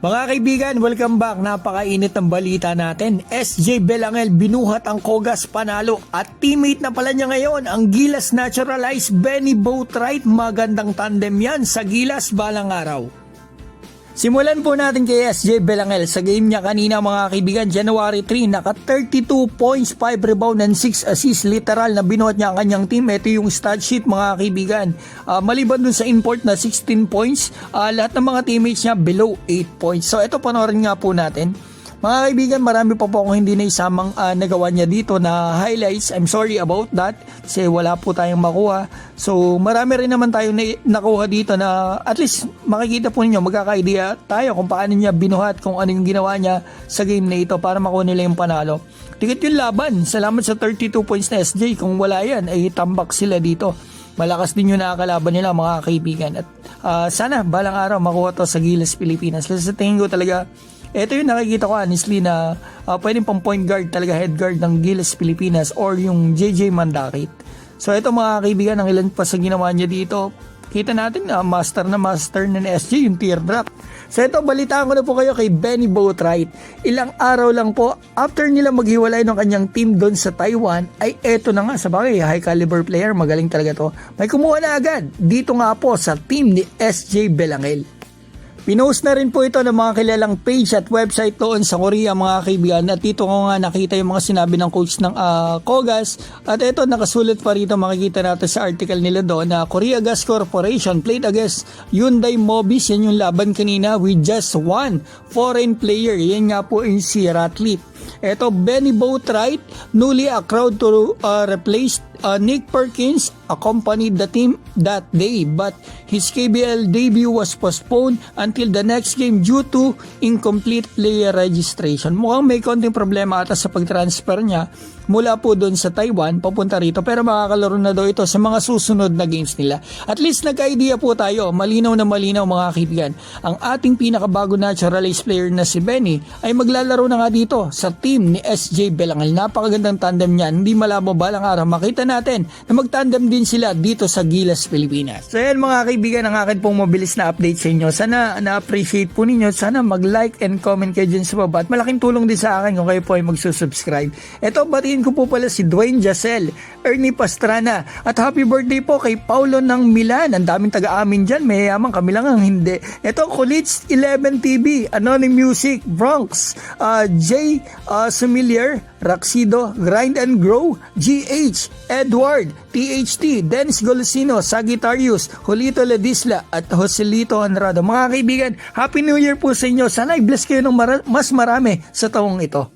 Mga kaibigan, welcome back. Napakainit ng balita natin. SJ Belangel binuhat ang Kogas panalo at teammate na pala niya ngayon ang Gilas naturalized Benny Boatwright. Magandang tandem yan sa Gilas balang araw. Simulan po natin kay SJ Belangel. Sa game niya kanina mga kaibigan, January 3, naka 32 points, 5 rebound and 6 assists. Literal na binuhat niya ang kanyang team. Ito yung stat sheet mga kaibigan. Maliban dun sa import na 16 points, lahat ng mga teammates niya below 8 points. So ito panoorin nga po natin. Mga kaibigan, marami pa po akong hindi na isamang nagawa niya dito na highlights. I'm sorry about that kasi wala po tayong makuha. So marami rin naman tayong nakuha dito na at least makikita po ninyo, magkaka-idea tayo kung paano niya binuhat, kung ano yung ginawa niya sa game na ito para makuha nila yung panalo. Tikit yung laban. Salamat sa 32 points na SJ. Kung wala yan, ay tambak sila dito. Malakas din yung nakakalaban nila mga kaibigan. At sana balang araw makuha to sa Gilas Pilipinas. Kasi sa tingin ko talaga, ito yung nakikita ko honestly na pwedeng pang point guard talaga, head guard ng Gilas Pilipinas or yung JJ Mandakit. So ito mga kaibigan, ang ilan pa sa ginawa niya dito. Kita natin na master na SJ yung teardrop. So ito, balitaan ko na po kayo kay Benny Boatwright. Ilang araw lang po after nila maghiwalay ng kanyang team doon sa Taiwan, ay eto na nga, sa bagay, high caliber player, magaling talaga to. May kumuha na agad dito nga po sa team ni SJ Belangel. Pinost na rin po ito ng mga kilalang page at website doon sa Korea mga kaibigan, at dito ko nga nakita yung mga sinabi ng coach ng Kogas, at ito nakasulat pa rito, makikita natin sa article nila doon na Korea Gas Corporation played against Hyundai Mobis. Yan yung laban kanina with just one foreign player, yan nga po yung si Ratliff. Ito, Benny Boatwright, newly accrued to replace Nick Perkins, accompanied the team that day, but his KBL debut was postponed until the next game due to incomplete player registration. Mukhang may konting problema ata sa pag-transfer niya mula po doon sa Taiwan papunta rito, pero makakalaro na daw ito sa mga susunod na games nila. At least nagka-idea po tayo, malinaw na malinaw mga kaibigan. Ang ating pinakabago naturalized player na si Benny ay maglalaro na nga dito sa team ni SJ Belangel. Napakagandang tandem niyan, hindi malabo balang araw makita natin na magtandem din sila dito sa Gilas Pilipinas. So yan mga kaibigan, ang akin pong mabilis na update sa inyo. Sana na-appreciate po ninyo, sana mag-like and comment kayo dyan sa baba, at malaking tulong din sa akin kung kayo po ay magsusubscribe. Ito, batiin ko po pala si Dwayne Jacel, Ernie Pastrana, at happy birthday po kay Paulo ng Milan. Ang daming taga-amin dyan, may yaman, kami lang ang hindi. Ito, Kulits 11 TV, Anonym Music, Bronx, Jay Sumilier, Raxido, Grind and Grow, GH, Edward, THT, Dennis Golosino, Sagittarius, Julito Ledisla, at Joselito Andrado. Mga kaibigan, Happy New Year po sa inyo. Sana i-bless kayo ng mas marami sa taong ito.